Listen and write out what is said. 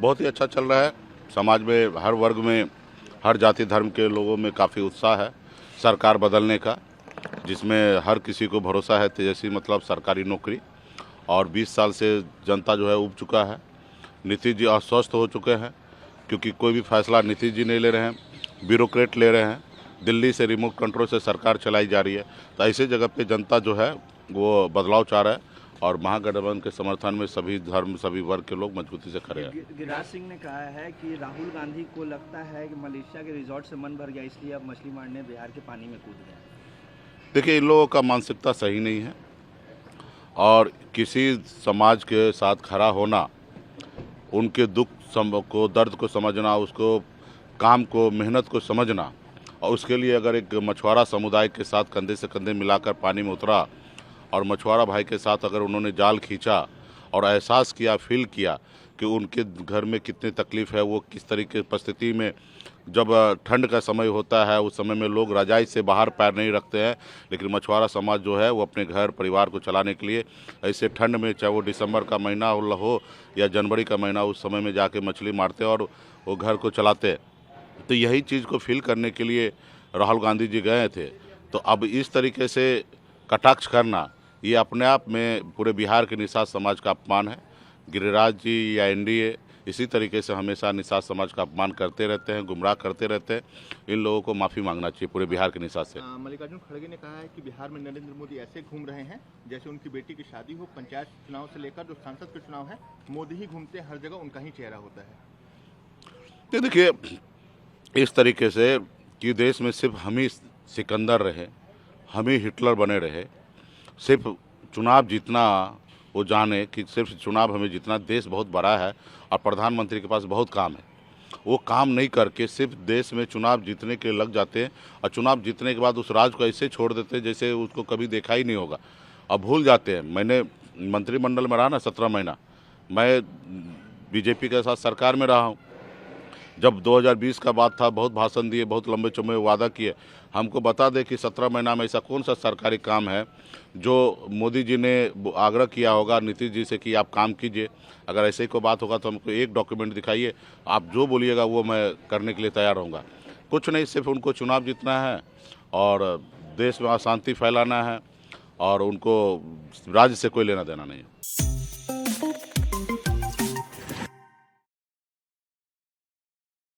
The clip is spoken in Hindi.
बहुत ही अच्छा चल रहा है। समाज में हर वर्ग में, हर जाति धर्म के लोगों में काफ़ी उत्साह है सरकार बदलने का, जिसमें हर किसी को भरोसा है तेजस्वी मतलब सरकारी नौकरी। और 20 साल से जनता जो है उब चुका है। नीतीश जी अस्वस्थ हो चुके हैं, क्योंकि कोई भी फैसला नीतीश जी नहीं ले रहे हैं, ब्यूरोक्रेट ले रहे हैं। दिल्ली से रिमोट कंट्रोल से सरकार चलाई जा रही है। तो ऐसी जगह पे जनता जो है वो बदलाव चाह रहा है, और महागठबंधन के समर्थन में सभी धर्म, सभी वर्ग के लोग मजबूती से खड़े हैं। गिरिराज सिंह ने कहा है कि राहुल गांधी को लगता है कि मलेशिया के रिजॉर्ट से मन भर गया, इसलिए अब मछली मारने बिहार के पानी में कूद गए। देखिए, इन लोगों का मानसिकता सही नहीं है, और किसी समाज के साथ खड़ा होना, उनके दुख को, दर्द को समझना, उसको काम को, मेहनत को समझना, और उसके लिए अगर एक मछुआरा समुदाय के साथ कंधे से कंधे मिलाकर पानी में उतरा, और मछुआरा भाई के साथ अगर उन्होंने जाल खींचा और एहसास किया, फील किया कि उनके घर में कितनी तकलीफ़ है, वो किस तरीके की परिस्थिति में, जब ठंड का समय होता है उस समय में लोग रजाई से बाहर पैर नहीं रखते हैं, लेकिन मछुआरा समाज जो है वो अपने घर परिवार को चलाने के लिए ऐसे ठंड में, चाहे वो दिसंबर का महीना हो या जनवरी का महीना, उस समय में जाके मछली मारते और वो घर को चलाते हैं। तो यही चीज़ को फील करने के लिए राहुल गांधी जी गए थे। तो अब इस तरीके से कटाक्ष करना, ये अपने आप में पूरे बिहार के निषाद समाज का अपमान है। गिरिराज जी या एनडीए इसी तरीके से हमेशा निषाद समाज का अपमान करते रहते हैं, गुमराह करते रहते हैं। इन लोगों को माफ़ी मांगना चाहिए पूरे बिहार के निषाद से। मल्लिकार्जुन खड़गे ने कहा है कि बिहार में नरेंद्र मोदी ऐसे घूम रहे हैं जैसे उनकी बेटी की शादी हो। पंचायत चुनाव से लेकर जो सांसद के चुनाव है, मोदी ही घूमते, हर जगह उनका ही चेहरा होता है। देखिए, इस तरीके से कि देश में सिर्फ हम ही सिकंदर रहे, हम ही हिटलर बने रहे, सिर्फ चुनाव जीतना वो जाने कि सिर्फ चुनाव हमें जीतना, देश बहुत बड़ा है और प्रधानमंत्री के पास बहुत काम है। वो काम नहीं करके सिर्फ देश में चुनाव जीतने के लिए लग जाते हैं, और चुनाव जीतने के बाद उस राज को ऐसे छोड़ देते हैं जैसे उसको कभी देखा ही नहीं होगा, और भूल जाते हैं। मैंने मंत्रिमंडल में रहा ना 17 महीना, मैं बीजेपी के साथ सरकार में रहा हूँ। जब 2020 का बात था, बहुत भाषण दिए, बहुत लंबे चौड़े वादा किए। हमको बता दें कि 17 महीना में ऐसा कौन सा सरकारी काम है जो मोदी जी ने आग्रह किया होगा नीतीश जी से कि आप काम कीजिए। अगर ऐसे ही कोई बात होगा तो हमको एक डॉक्यूमेंट दिखाइए, आप जो बोलिएगा वो मैं करने के लिए तैयार रहूँगा। कुछ नहीं, सिर्फ उनको चुनाव जीतना है और देश में अशांति फैलाना है, और उनको राज्य से कोई लेना देना नहीं है।